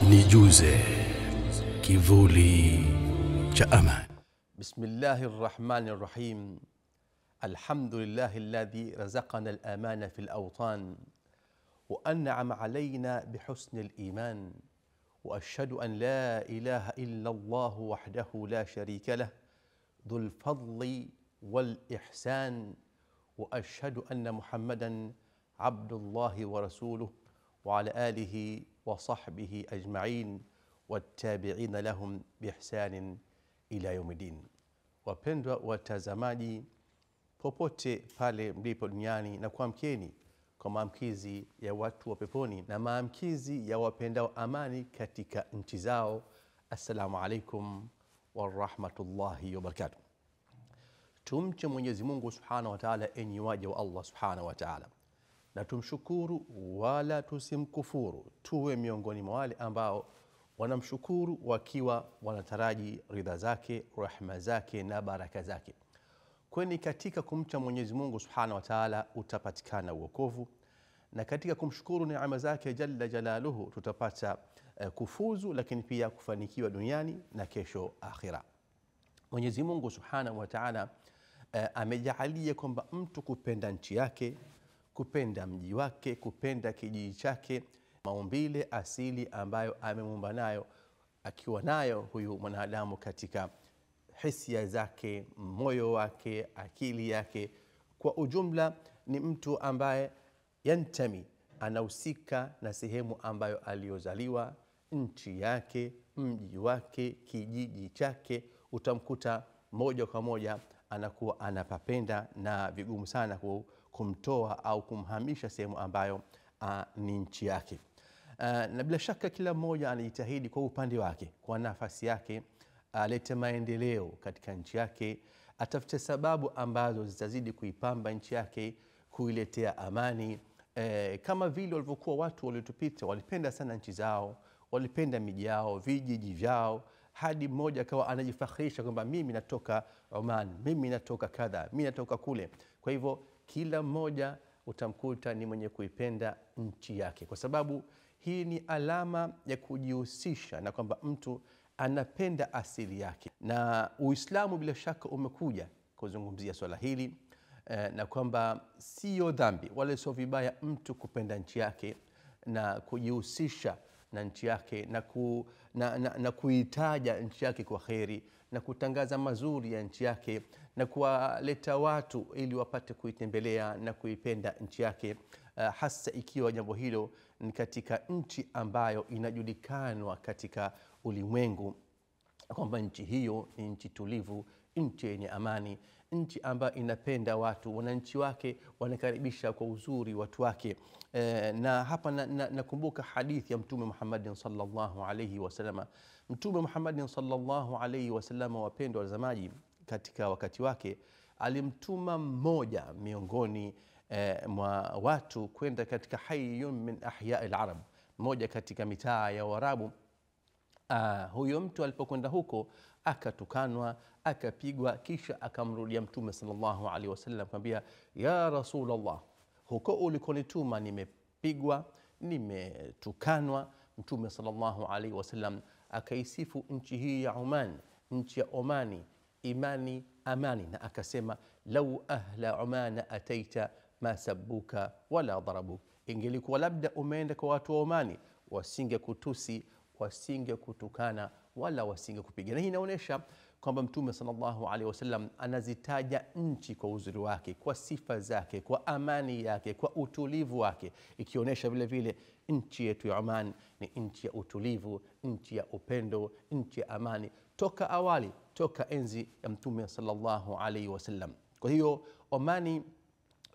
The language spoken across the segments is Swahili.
Nijuze kivuli cha amani. Bismillahirrahmanirrahim. Alhamdulillahi alladhi razaqana al-amana fil awtan wa an'ama alayna bihusni al-iman wa ashhadu an la ilaha illa Allah wahdahu la sharika lah dhul fadli wal ihsan wa ashhadu anna Muhammadan abdullahi wa rasuluhu wa ala alihi wa sahbihi ajma'in wattabi'ina lahum biihsanin ila yawmiddin. Wapendwa watazamaji popote pale mlipo duniani, na kuamkieni kwa maamkizi ya watu wa peponi na maamkizi ya wapendao amani katika nchi zao. Assalamu alaikum wa rahmatullahi wa barakatuh. Tumche Mwenyezi Mungu Subhanahu wa Ta'ala, enyi waja wa Allah Subhanahu wa Ta'ala, na tumshukuru wala tusimkufuru. Tuwe miongoni mwa wale ambao wanamshukuru wakiwa wanataraji ridha zake, rahma zake na baraka zake. Kwani katika kumcha Mwenyezi Mungu Subhanahu wa Ta'ala utapatikana uokovu, na katika kumshukuru neema zake jalla jalaluhu tutapata kufuzu, lakini pia kufanikiwa duniani na kesho akhira. Mwenyezi Mungu Subhanahu wa Ta'ala amejalia kwamba mtu kupenda nchi yake, kupenda mji wake, kupenda kijiji chake, maumbile asili ambayo amemuumba nayo, akiwa nayo huyu mwanadamu katika hisia zake, moyo wake, akili yake. Kwa ujumla ni mtu ambaye yantami, anahusika na sehemu ambayo aliozaliwa, nchi yake, mji wake, kijiji chake. Utamkuta moja kwa moja anakuwa anapapenda na vigumu sana kumtoa au kumhamisha sehemu ambayo ni nchi yake. Na bila shaka kila mmoja anajitahidi kwa upande wake, kwa nafasi yake, alete maendeleo katika nchi yake, atafute sababu ambazo zitazidi kuipamba nchi yake, kuiletea amani. Kama vile walivyokuwa watu waliotupita, walipenda sana nchi zao, walipenda miji yao, vijiji vyao, hadi mmoja akawa anajifakhirisha kwamba mimi natoka Oman, mimi natoka kadha, mimi natoka kule. Kwa hivyo kila mmoja utamkuta ni mwenye kuipenda nchi yake, kwa sababu hii ni alama ya kujihusisha na kwamba mtu anapenda asili yake. Na Uislamu bila shaka umekuja kuzungumzia swala hili, na kwamba sio dhambi wala sio vibaya mtu kupenda nchi yake na kujihusisha na nchi yake na kuitaja nchi yake kwa kheri, na kutangaza mazuri ya nchi yake, na kuwaleta watu ili wapate kuitembelea na kuipenda nchi yake, hasa ikiwa jambo hilo ni katika nchi ambayo inajulikanwa katika ulimwengu kwamba nchi hiyo ni nchi tulivu, nchi yenye amani, nchi ambayo inapenda watu, wananchi wake wanakaribisha kwa uzuri watu wake. Na hapa nakumbuka hadithi ya Mtume Muhammad sallallahu alayhi wasallam. Mtume Muhammad sallallahu alayhi wasallam, wapendwa watazamaji, katika wakati wake alimtuma mmoja miongoni mwa watu kwenda katika hayyun min ahya al-arab, mmoja katika mitaa ya Waarabu. Huyo mtu alipokwenda huko akatukanwa, akapigwa, kisha akamrudia Mtume sallallahu alaihi wasallam kumwambia, ya Rasulullah, huko ulikonituma nimepigwa, nimetukanwa. Mtume sallallahu alaihi wasallam akaisifu nchi hii ya Oman, nchi ya Omani, imani, amani, na akasema, lau ahla Oman ataita ma sabbuka wala darabu. Ingelikuwa labda umeenda kwa watu wa Omani, wasinge kutusi, wasinge kutukana, wala wasinge kupiga. Na hii inaonyesha kwamba Mtume sallallahu alaihi wasallam anazitaja nchi kwa uzuri wake, kwa sifa zake, kwa amani yake, kwa utulivu wake, ikionyesha vile vile nchi yetu ya Oman ni nchi ya utulivu, nchi ya upendo, nchi ya amani toka awali, toka enzi ya Mtume sallallahu alaihi wasallam. Kwa hiyo Omani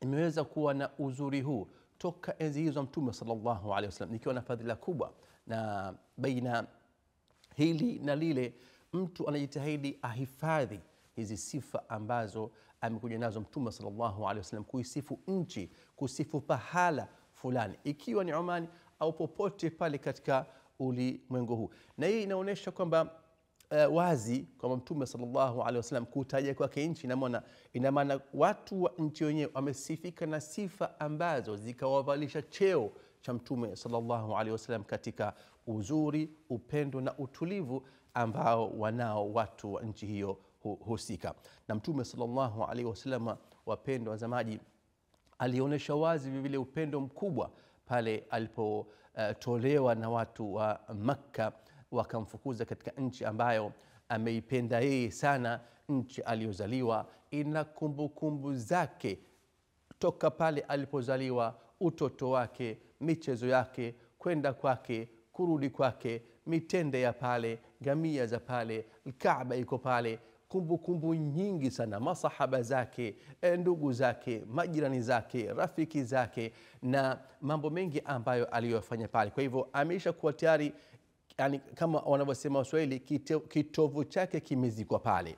imeweza kuwa na uzuri huu toka enzi hizo Mtume sallallahu alaihi wasallam, ikiwa na fadhila kubwa. Na baina hili na lile, mtu anajitahidi ahifadhi hizi sifa ambazo amekuja nazo Mtume sallallahu alaihi wasallam, kuisifu nchi, kusifu pahala fulani, ikiwa ni Omani au popote pale katika ulimwengu huu. Na hii inaonyesha kwamba wazi kwamba Mtume sallallahu alaihi wasallam kutaja kwake nchi, ina maana watu wa nchi wenyewe wamesifika na sifa ambazo zikawavalisha cheo cha Mtume sallallahu alaihi wasallam katika uzuri, upendo na utulivu ambao wanao watu wa nchi hiyo husika. Na Mtume sallallahu alaihi wasallam, wapendwa watazamaji, alionyesha wazi vile upendo mkubwa pale alipotolewa na watu wa Makka wakamfukuza katika nchi ambayo ameipenda yeye sana, nchi aliyozaliwa. Ina kumbukumbu zake toka pale alipozaliwa, utoto wake, michezo yake, kwenda kwake, kurudi kwake, mitende ya pale, gamia za pale, Kaaba iko pale, kumbukumbu nyingi sana, masahaba zake, ndugu zake, majirani zake, rafiki zake na mambo mengi ambayo aliyofanya pale. Kwa hivyo ameisha kuwa tayari, yani kama wanavyosema Waswahili, kitovu chake kimezikwa pale.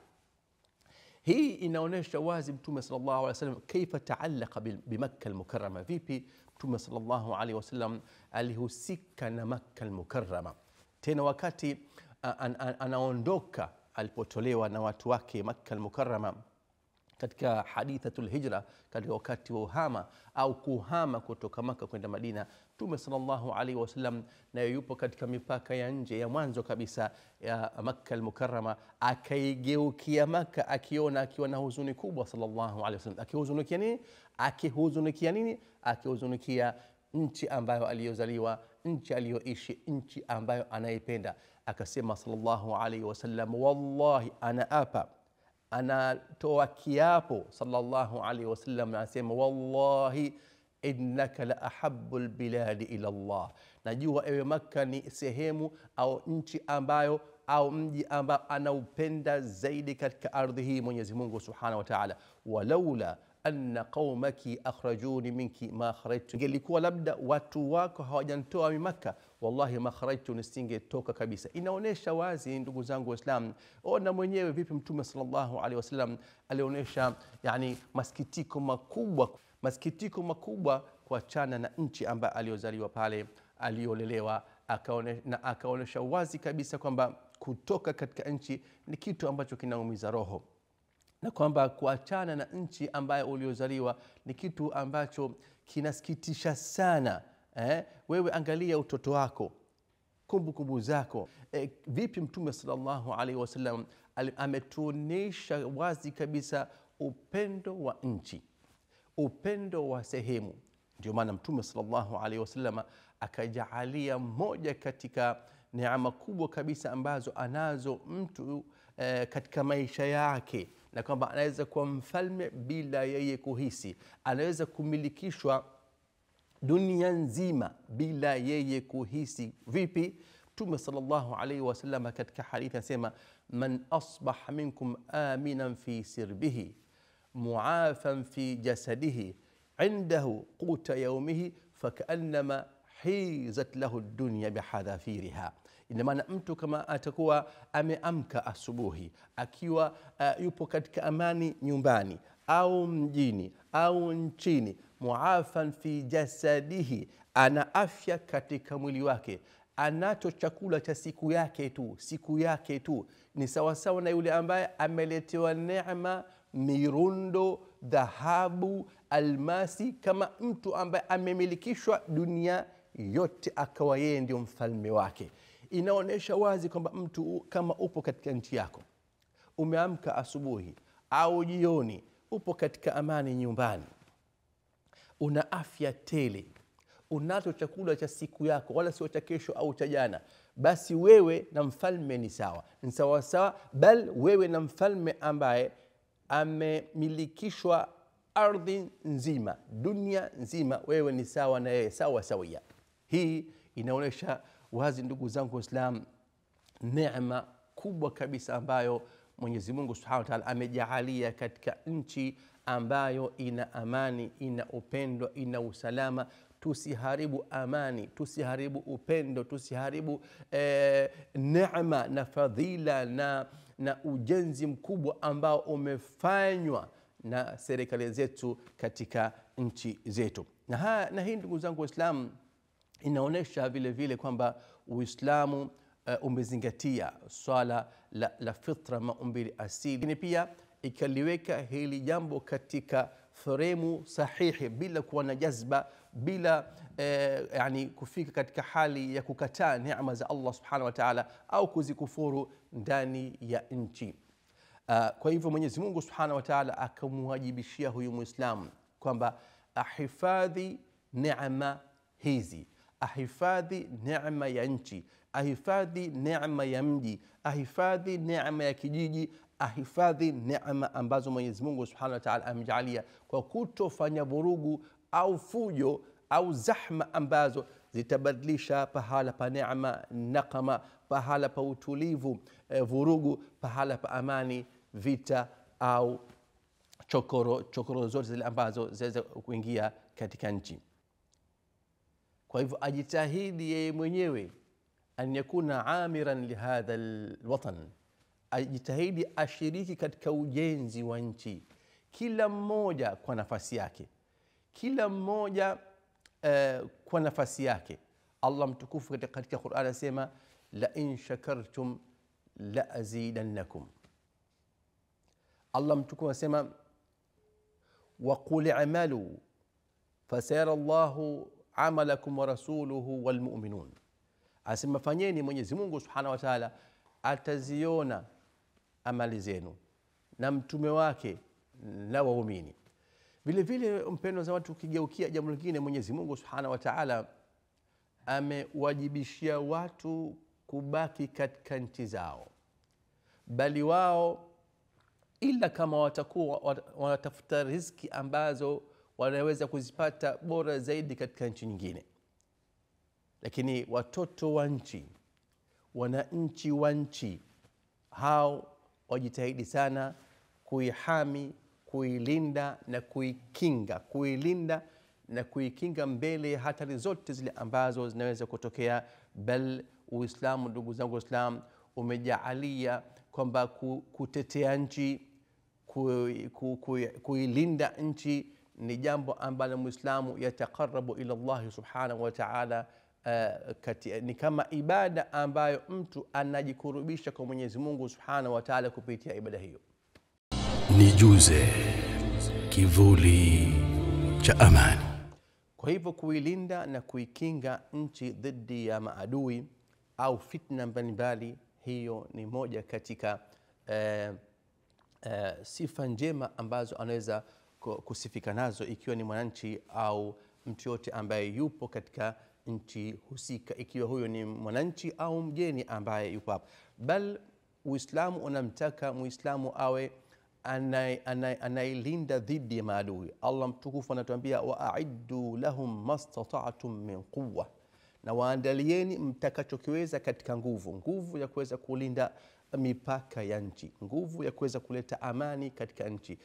Hii inaonyesha wazi Mtume sallallahu alaihi wasallam kaifa taallaka bimakka al-mukarrama. Vipi Mtume sallallahu alaihi wasallam alihusika na Makka al-Mukarrama. Tena wakati anaondoka, alipotolewa na watu wake Makka al-Mukarrama katika hadithatul hijra, katika wakati wa uhama au kuhama kutoka Makka kwenda Madina, Mtume sallallahu alaihi wasallam naye yupo katika mipaka ya nje ya mwanzo kabisa ya Makka al-Mukarrama, akaigeukia Makka akiwa na huzuni kubwa sallallahu alaihi wasallam. Akihuzunikia nini? Akihuzunikia nchi ambayo aliyozaliwa, nchi aliyoishi, nchi ambayo anaipenda. Akasema sallallahu alaihi wasallam, wallahi anaapa, anatoa kiapo sallallahu alaihi wasallam, anasema wallahi innaka la ahabbul biladi ila Allah. Najua ewe Makka ni sehemu au nchi ambayo au mji ambao anaupenda zaidi katika ardhi hii Mwenyezi Mungu Subhanahu wa Ta'ala. Walaula anna qaumaki akhrajuni minki ma kharajtu, ingelikuwa labda watu wako hawajanitoa Makka, wallahi ma kharajtu, nisingetoka kabisa. Inaonesha wazi ndugu zangu Waislamu, ona mwenyewe vipi Mtume sallallahu alaihi wasallam alionyesha yani masikitiko makubwa kuachana na nchi ambayo aliyozaliwa pale, aliyolelewa, akaonesha wazi kabisa kwamba kutoka katika nchi ni kitu ambacho kinaumiza roho, na kwamba kuachana na nchi ambayo uliozaliwa ni kitu ambacho kinasikitisha sana. Wewe angalia utoto wako, kumbukumbu zako. Vipi Mtume sallallahu alaihi wasallam ametuonesha wazi kabisa upendo wa nchi, upendo wa sehemu. Ndio maana Mtume sallallahu alaihi wasallam akajaalia moja katika neema kubwa kabisa ambazo anazo mtu katika maisha yake, na kwamba anaweza kuwa mfalme bila yeye kuhisi, anaweza kumilikishwa dunia nzima bila yeye kuhisi. Vipi? Mtume sallallahu alaihi wasallam katika hadithi anasema, man asbaha minkum aminan fi sirbihi muafan fi jasadihi indahu quta yawmihi fakaannama hizat lahu dunya bihadhafiriha. Ina maana mtu kama atakuwa ameamka asubuhi akiwa yupo katika amani nyumbani au mjini au nchini, muafan fi jasadihi, ana afya katika mwili wake, anacho chakula cha siku yake tu, ni sawasawa na yule ambaye ameletewa neema, mirundo, dhahabu, almasi, kama mtu ambaye amemilikishwa dunia yote akawa yeye ndio mfalme wake. Inaonesha wazi kwamba mtu kama upo katika nchi yako, umeamka asubuhi au jioni, upo katika amani nyumbani, una afya tele, unacho chakula cha siku yako, wala sio cha kesho au cha jana, basi wewe na mfalme ni sawa, ni sawa sawa, bal wewe na mfalme ambaye amemilikishwa ardhi nzima, dunia nzima, wewe ni sawa na yeye, sawa sawia. Hii inaonesha wazi ndugu zangu Waislamu neema kubwa kabisa ambayo Mwenyezi Mungu Subhanahu wa Ta'ala amejaalia katika nchi ambayo ina amani, ina upendo, ina usalama. Tusiharibu amani, tusiharibu upendo, tusiharibu neema na fadhila na ujenzi mkubwa ambao umefanywa na serikali zetu katika nchi zetu. Na hii ndugu zangu Waislamu inaonesha vile vile kwamba Uislamu umezingatia swala la fitra, maumbile asili, lakini pia ikaliweka hili jambo katika fremu sahihi bila kuwa na jazba, bila yani kufika katika hali ya kukataa neema za Allah subhanahu wa ta'ala au kuzikufuru ndani ya nchi. Kwa hivyo Mwenyezi Mungu subhanahu wa ta'ala akamwajibishia huyu Muislamu kwamba ahifadhi neema hizi, ahifadhi neema ya nchi, ahifadhi neema ya mji, ahifadhi neema ya kijiji, ahifadhi neema ambazo Mwenyezi Mungu subhanahu wa ta'ala amejalia, kwa kutofanya vurugu au fujo au zahma ambazo zitabadilisha pahala pa neema nakama, pahala pa utulivu vurugu, pahala pa amani vita au chokoro zote zile ambazo zaweza kuingia katika nchi. Kwa hivyo ajitahidi yeye mwenyewe an yakuna amiran lihadha alwatan, ajitahidi ashiriki katika ujenzi wa nchi, kila mmoja kwa nafasi yake, kila mmoja kwa nafasi yake. Allah mtukufu katika Qur'an anasema la in shakartum la azidannakum. Allah mtukufu anasema wa qul i'malu fasayara Allahu amalakum wa rasuluhu wal mu'minun. Asema fanyeni, Mwenyezi Mungu subhanahu wa ta'ala ataziona amali zenu na mtume wake na waumini. Vile vile mpendo za watu, ukigeukia jambo lingine, Mwenyezi Mungu subhanahu wa ta'ala amewajibishia watu kubaki katika nchi zao, bali wao ila kama watakuwa wanatafuta riziki ambazo wanaweza kuzipata bora zaidi katika nchi nyingine. Lakini watoto wa nchi, wananchi wa nchi, hao wajitahidi sana kuihami, kuilinda na kuikinga, kuilinda na kuikinga mbele ya hatari zote zile ambazo zinaweza kutokea. Bal Uislamu, ndugu zangu Waislamu, umejaalia kwamba kutetea nchi, kuilinda nchi ni jambo ambalo Muislamu yatakarabu ila Allah subhanahu wa ta'ala, ni kama ibada ambayo mtu anajikurubisha kwa Mwenyezi Mungu subhanahu wa ta'ala kupitia ibada hiyo. Nijuze kivuli cha amani. Kwa hivyo kuilinda na kuikinga nchi dhidi ya maadui au fitna mbalimbali, hiyo ni moja katika sifa njema ambazo anaweza kusifika nazo ikiwa ni mwananchi au mtu yote ambaye yupo katika nchi husika, ikiwa huyo ni mwananchi au mgeni ambaye yupo hapo. Bal Uislamu unamtaka Muislamu awe anailinda dhidi ya maadui. Allah mtukufu anatuambia wa'iddu lahum mastata'tum min quwwa, na waandalieni mtakachokiweza katika nguvu ya kuweza kulinda mipaka ya nchi, nguvu ya kuweza kuleta amani katika nchi,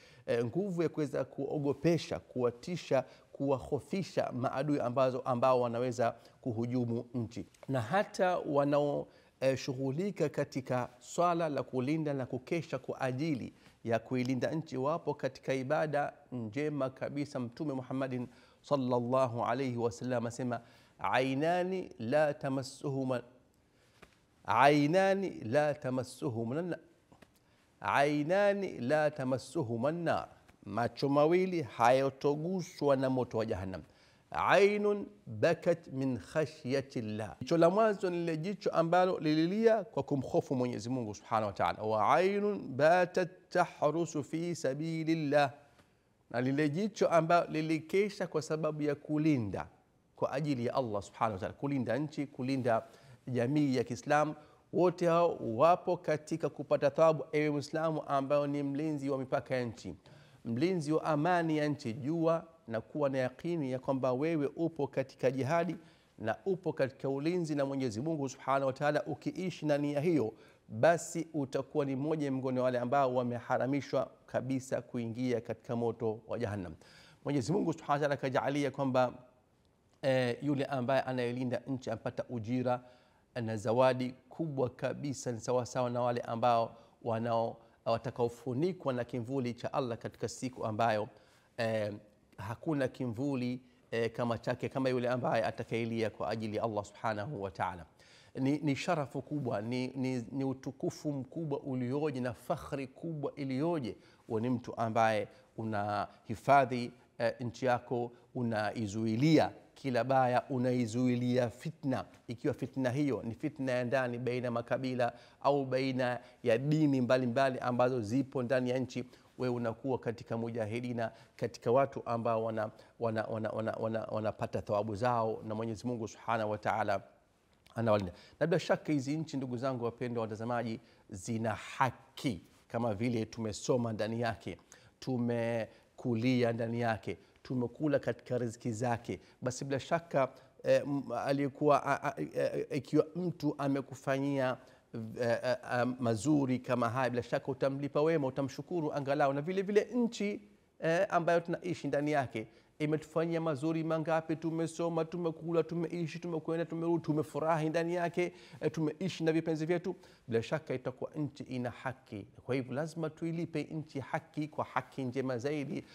nguvu ya kuweza kuogopesha, kuwatisha, kuwahofisha maadui ambao wanaweza kuhujumu nchi. Na hata wanaoshughulika katika swala la kulinda na kukesha kwa ajili ya kuilinda nchi wapo katika ibada njema kabisa. Mtume Muhammadin sallallahu alayhi wasallam asema ainani la tamassuhuma an-nar, macho mawili hayatoguswa na moto wa jahannam. Ainun bakat min khashyati llah, jicho la mwanzo ni lile jicho ambalo lililia kwa kumhofu Mwenyezi Mungu subhanahu wa ta'ala. Wa ainun batat tahrusu fi sabilillah, na lile jicho ambalo lilikesha kwa sababu ya kulinda kwa ajili ya Allah subhanahu wa ta'ala, kulinda nchi, kulinda jamii ya Kiislamu. Wote hao wapo katika kupata thawabu, ewe Muislamu ambao ni mlinzi wa mipaka ya nchi, mlinzi wa amani ya nchi. Jua na kuwa na yakini ya kwamba wewe upo katika jihadi na upo katika ulinzi na Mwenyezi Mungu subhanahu wa ta'ala. Ukiishi na nia hiyo, basi utakuwa ni mmoja miongoni wale ambao wameharamishwa kabisa kuingia katika moto wa jahannam. Mwenyezi Mungu subhanahu wa ta'ala kajalia kwamba yule ambaye anayelinda nchi apata ujira na zawadi kubwa kabisa, ni sawa sawa na wale ambao watakaofunikwa na kimvuli cha Allah katika siku ambayo hakuna kimvuli kama chake, kama yule ambaye atakayelia kwa ajili ya Allah subhanahu wa ta'ala. Ni sharafu kubwa, ni utukufu mkubwa ulioje na fakhri kubwa iliyoje, ni mtu ambaye unahifadhi nchi yako unaizuilia kila baya, unaizuilia fitna. Ikiwa fitna hiyo ni fitna ya ndani baina makabila au baina ya dini mbalimbali ambazo zipo ndani ya nchi, wewe unakuwa katika mujahidina, katika watu ambao wanapata thawabu zao na Mwenyezi Mungu Subhanahu wa Ta'ala anawalinda. Na bila shaka hizi nchi, ndugu zangu wapendwa watazamaji, zina haki kama vile tumesoma ndani yake, tumekulia ndani yake, tumekula katika riziki zake. Basi bila shaka alikuwa ikiwa mtu amekufanyia mazuri kama haya, bila shaka utamlipa wema, utamshukuru angalau. Na vile vile nchi ambayo tunaishi ndani yake imetufanyia mazuri mangapi? Tumesoma, tumekula, tumeishi, tumekwenda, tumerudi, tumefurahi ndani yake, tumeishi na vipenzi vyetu. Bila shaka itakuwa nchi ina haki. Kwa hivyo lazima tuilipe nchi haki kwa haki njema zaidi,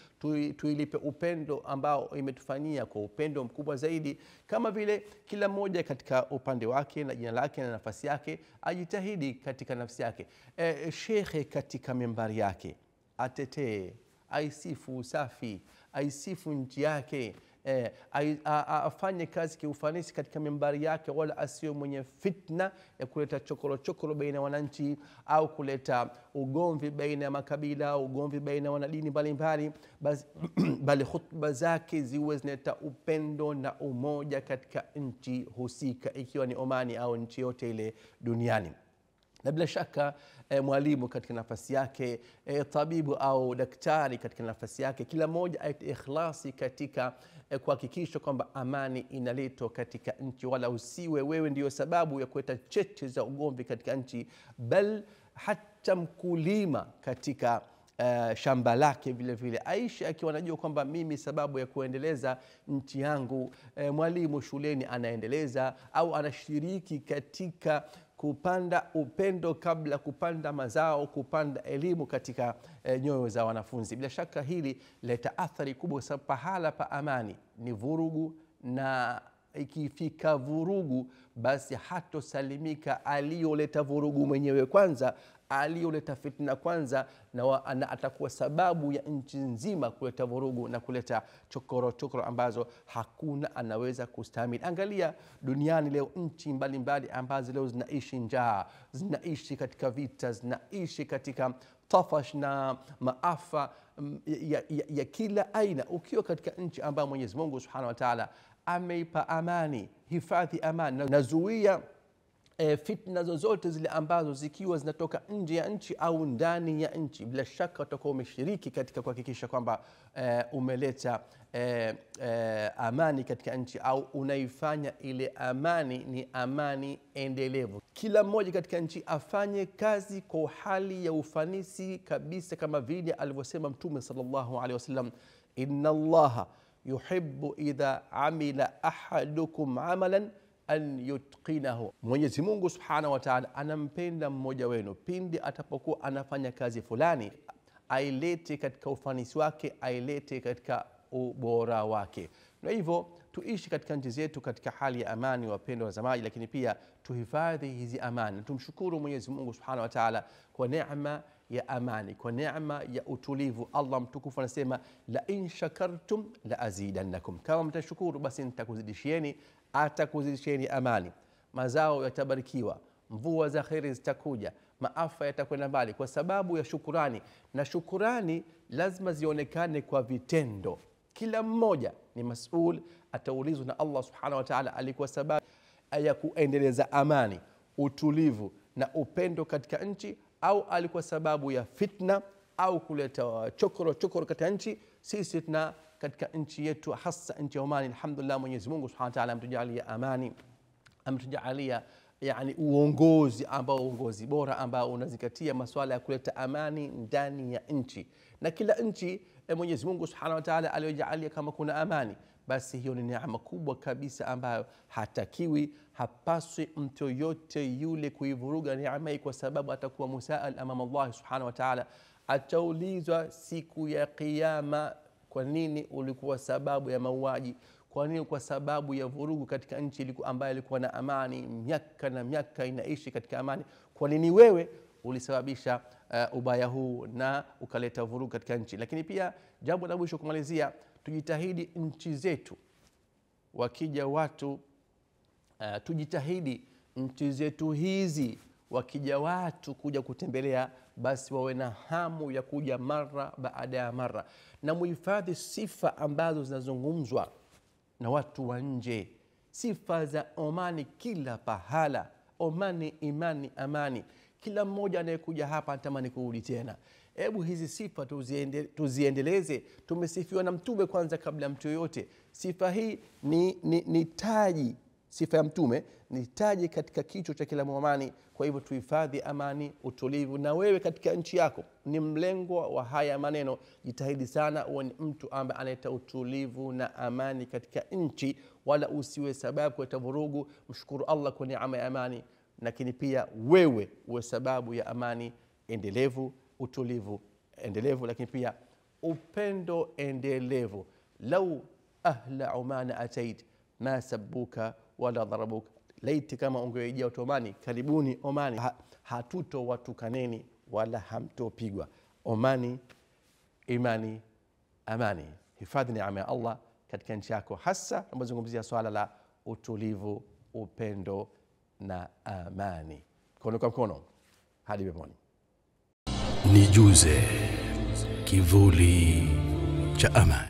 tuilipe upendo ambao imetufanyia kwa upendo mkubwa zaidi. Kama vile kila mmoja katika upande wake na jina lake na nafasi yake ajitahidi katika nafsi yake. Shekhe katika mimbari yake atetee, aisifu usafi, aisifu nchi yake, afanye kazi kiufanisi katika mimbari yake, wala asiwe mwenye fitna ya kuleta chokoro baina wananchi au kuleta ugomvi baina ya makabila, ugomvi baina wanadini mbalimbali. Bali khutba zake ziwe zinaleta upendo na umoja katika nchi husika, ikiwa ni Omani au nchi yote ile duniani. Na bila shaka mwalimu katika nafasi yake, tabibu au daktari katika nafasi yake, kila mmoja aite ikhlasi katika kuhakikisha kwamba amani inaletwa katika nchi, wala usiwe wewe ndio sababu ya kuleta cheche za ugomvi katika nchi. Bal hata mkulima katika shamba lake vile vile aishi akiwa anajua kwamba mimi sababu ya kuendeleza nchi yangu. Mwalimu shuleni anaendeleza au anashiriki katika kupanda upendo kabla kupanda mazao, kupanda elimu katika nyoyo za wanafunzi. Bila shaka hili leta athari kubwa, sababu pahala pa amani ni vurugu, na ikifika vurugu basi hatosalimika aliyoleta vurugu mwenyewe kwanza, aliyoleta fitna kwanza, na atakuwa sababu ya nchi nzima kuleta vurugu na kuleta chokoro ambazo hakuna anaweza kustahimili. Angalia duniani leo nchi mbalimbali ambazo leo zinaishi njaa, zinaishi katika vita, zinaishi katika tafash na maafa ya kila aina. Ukiwa katika nchi ambayo Mwenyezi Mungu Subhanahu wa Ta'ala ameipa amani, hifadhi amani, nazuia fitna zozote zile ambazo zikiwa zinatoka nje ya nchi au ndani ya nchi, bila shaka utakuwa umeshiriki katika kuhakikisha kwamba umeleta amani katika nchi, au unaifanya ile amani ni amani endelevu. Kila mmoja katika nchi afanye kazi kwa hali ya ufanisi kabisa, kama vile alivyosema Mtume sallallahu alaihi wasallam, inna Allaha yuhibbu idha amila ahadukum amalan an yutqinahu. Mwenyezi Mungu Subhanahu wa Ta'ala anampenda mmoja wenu pindi atapokuwa anafanya kazi fulani, ailete katika ufanisi wake, ailete katika ubora wake. Na hivyo tuishi katika nchi zetu katika hali ya amani, wapendwa watazamaji, lakini pia tuhifadhi hizi amani. Tumshukuru Mwenyezi Mungu Subhanahu wa Ta'ala kwa neema ya amani, kwa neema ya utulivu. Allah mtukufu anasema, la in shakartum la azidannakum, kama mtashukuru basi nitakuzidishieni, atakuzidishieni amani, mazao yatabarikiwa, mvua za kheri zitakuja, maafa yatakwenda mbali kwa sababu ya shukurani. Na shukurani lazima zionekane kwa vitendo. Kila mmoja ni mas'ul, ataulizwa na Allah Subhanahu wa Ta'ala alikuwa sababu ya kuendeleza amani, utulivu na upendo katika nchi, au alikuwa sababu ya fitna au kuleta chokoro katika nchi. Sisi tuna katika nchi yetu, hasa nchi ya Omani, alhamdulillah, Mwenyezi Mungu Subhanahu wa Ta'ala ametujalia amani, ametujalia uongozi bora ambao unazingatia masuala ya kuleta amani ndani ya nchi. Na kila nchi Mwenyezi Mungu Subhanahu wa Ta'ala aliyojalia kama kuna amani, basi hiyo ni neema kubwa kabisa ambayo hatakiwi, hapaswi mtu yote yule kuivuruga neema hii, kwa sababu atakuwa musaal amama Allah Subhanahu wa Ta'ala. Ataulizwa siku ya Kiyama, kwa nini ulikuwa sababu ya mauaji? Kwa nini? Kwa sababu ya vurugu katika nchi ambayo ilikuwa na amani, miaka na miaka inaishi katika amani. Kwa nini wewe ulisababisha ubaya huu na ukaleta vurugu katika nchi? Lakini pia jambo la mwisho kumalizia, tujitahidi nchi zetu, wakija watu tujitahidi nchi zetu hizi wakija watu kuja kutembelea, basi wawe na hamu ya kuja mara baada ya mara, na muhifadhi sifa ambazo zinazungumzwa na watu wa nje, sifa za Omani kila pahala. Omani, imani, amani. Kila mmoja anayekuja hapa anatamani kurudi tena. Hebu hizi sifa tuziendeleze. Tumesifiwa na Mtume kwanza kabla mtu yoyote. Sifa hii ni taji. Sifa ya Mtume ni taji katika kichwa cha kila Muomani. Kwa hivyo tuhifadhi amani, utulivu. Na wewe katika nchi yako ni mlengwa wa haya maneno. Jitahidi sana uwe ni mtu ambaye analeta utulivu na amani katika nchi, wala usiwe sababu kuleta vurugu. Mshukuru Allah kwa neema ya amani, lakini pia wewe uwe sababu ya amani endelevu, utulivu endelevu, lakini pia upendo endelevu. Lau ahla Oman atait ma sabbuka wala dharabuka. Laiti kama ungejia watu Omani, karibuni Omani, hatuto watukaneni wala hamtopigwa. Omani, imani, amani. Hifadhi neema ya Allah katika nchi yako, hasa tunapozungumzia swala la utulivu, upendo na amani. Mkono kwa mkono hadi peponi. Nijuze kivuli cha amani.